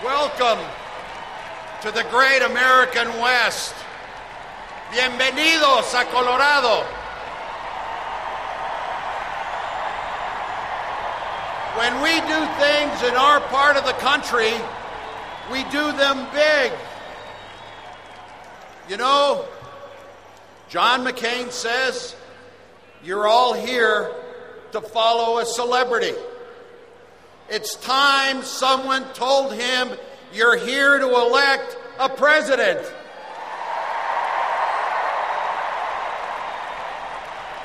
Welcome to the great American West. Bienvenidos a Colorado. When we do things in our part of the country, we do them big. You know, John McCain says, you're all here to follow a celebrity. It's time someone told him, you're here to elect a president.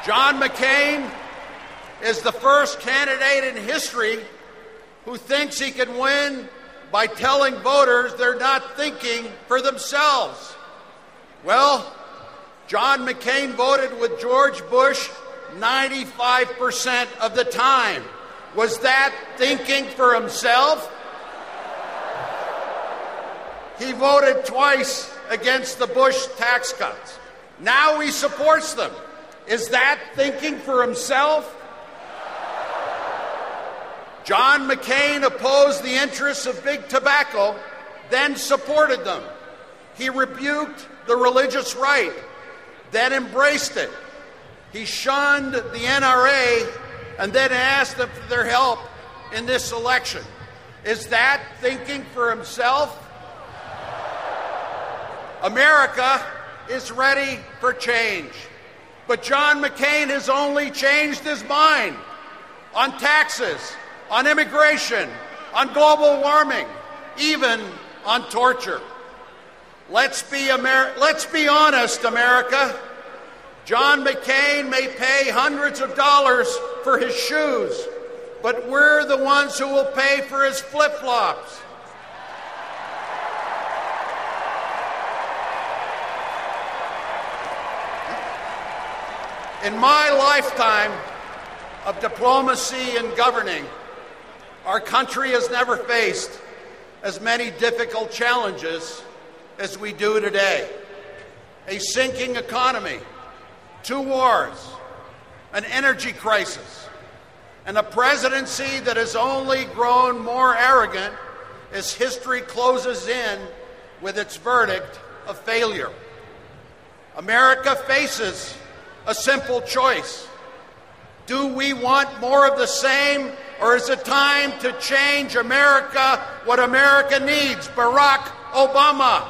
John McCain is the first candidate in history who thinks he can win by telling voters they're not thinking for themselves. Well, John McCain voted with George Bush 95% of the time. Was that thinking for himself? He voted twice against the Bush tax cuts. Now he supports them. Is that thinking for himself? John McCain opposed the interests of big tobacco, then supported them. He rebuked the religious right, then embraced it. He shunned the NRA and then asked them for their help in this election. Is that thinking for himself? America is ready for change. But John McCain has only changed his mind on taxes, on immigration, on global warming, even on torture. Let's be honest, America. John McCain may pay hundreds of dollars for his shoes, but we're the ones who will pay for his flip-flops. In my lifetime of diplomacy and governing, our country has never faced as many difficult challenges as we do today. A sinking economy, 2 wars, an energy crisis, and a presidency that has only grown more arrogant as history closes in with its verdict of failure. America faces a simple choice. Do we want more of the same, or is it time to change America, what America needs? Barack Obama.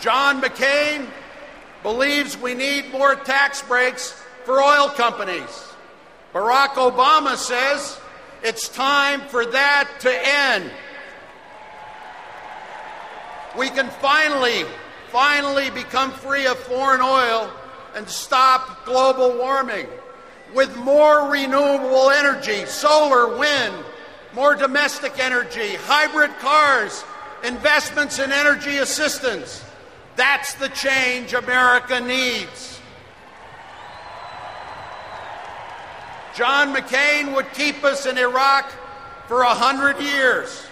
John McCain believes we need more tax breaks for oil companies. Barack Obama says it's time for that to end. We can finally become free of foreign oil and stop global warming with more renewable energy, solar, wind, more domestic energy, hybrid cars, investments in energy assistance. That's the change America needs. John McCain would keep us in Iraq for 100 years.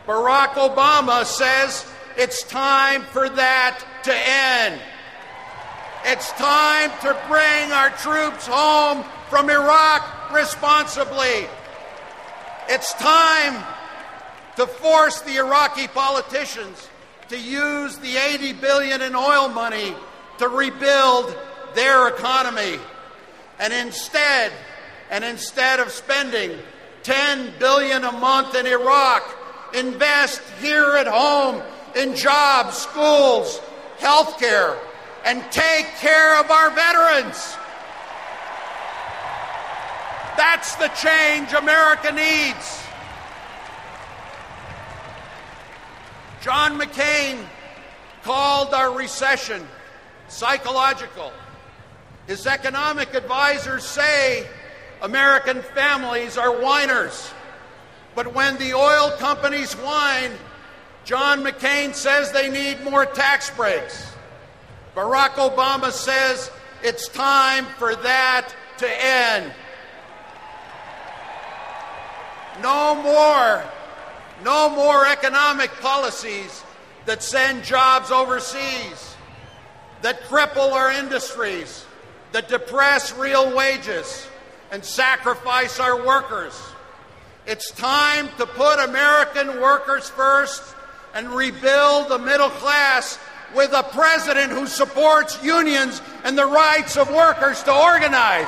Barack Obama says it's time for that to end. It's time to bring our troops home from Iraq responsibly. It's time to force the Iraqi politicians to use the $80 billion in oil money to rebuild their economy. And instead of spending $10 billion a month in Iraq, invest here at home in jobs, schools, health care, and take care of our veterans. That's the change America needs. John McCain called our recession psychological. His economic advisors say American families are whiners. But when the oil companies whine, John McCain says they need more tax breaks. Barack Obama says it's time for that to end. No more economic policies that send jobs overseas, that cripple our industries, that depress real wages, and sacrifice our workers. It's time to put American workers first and rebuild the middle class with a president who supports unions and the rights of workers to organize.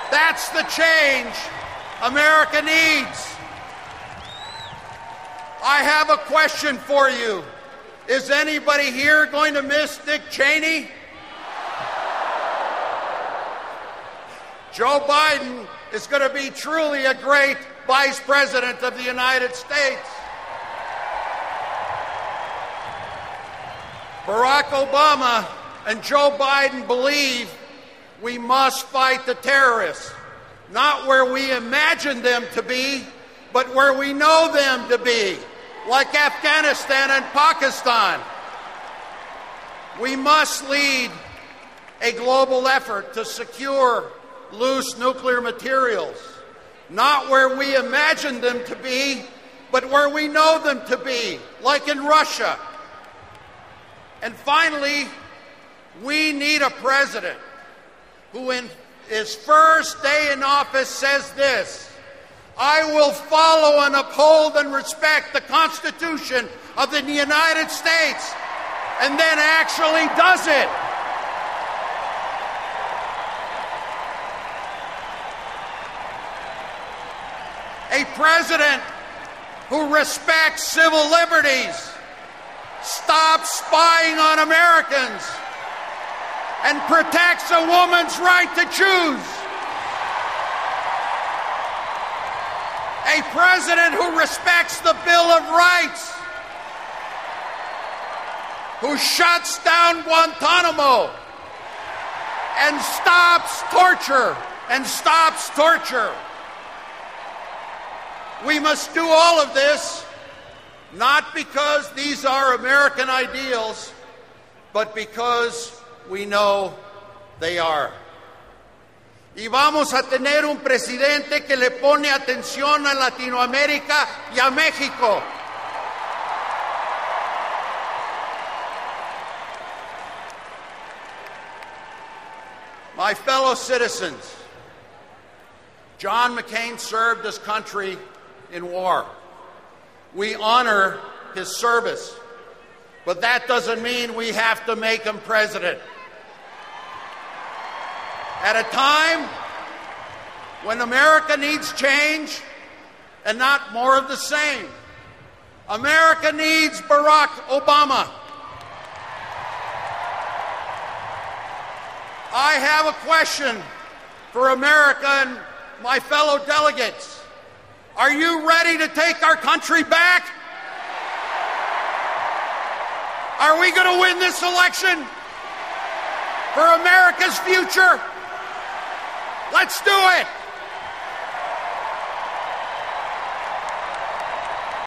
That's the change America needs. I have a question for you. Is anybody here going to miss Dick Cheney? Joe Biden is going to be truly a great Vice President of the United States. Barack Obama and Joe Biden believe we must fight the terrorists, not where we imagine them to be, but where we know them to be, like Afghanistan and Pakistan. We must lead a global effort to secure loose nuclear materials, not where we imagine them to be, but where we know them to be, like in Russia. And finally, we need a president who in his first day in office says this: I will follow and uphold and respect the Constitution of the United States, and then actually does it. A president who respects civil liberties, stops spying on Americans, and protects a woman's right to choose. A president who respects the Bill of Rights, who shuts down Guantanamo and stops torture. We must do all of this not because these are American ideals, but because we know they are. Y vamos a tener un presidente que le pone atención a Latinoamérica y a México. My fellow citizens, John McCain served this country in war. We honor his service, but that doesn't mean we have to make him president. At a time when America needs change and not more of the same, America needs Barack Obama. I have a question for America and my fellow delegates. Are you ready to take our country back? Are we going to win this election for America's future? Let's do it!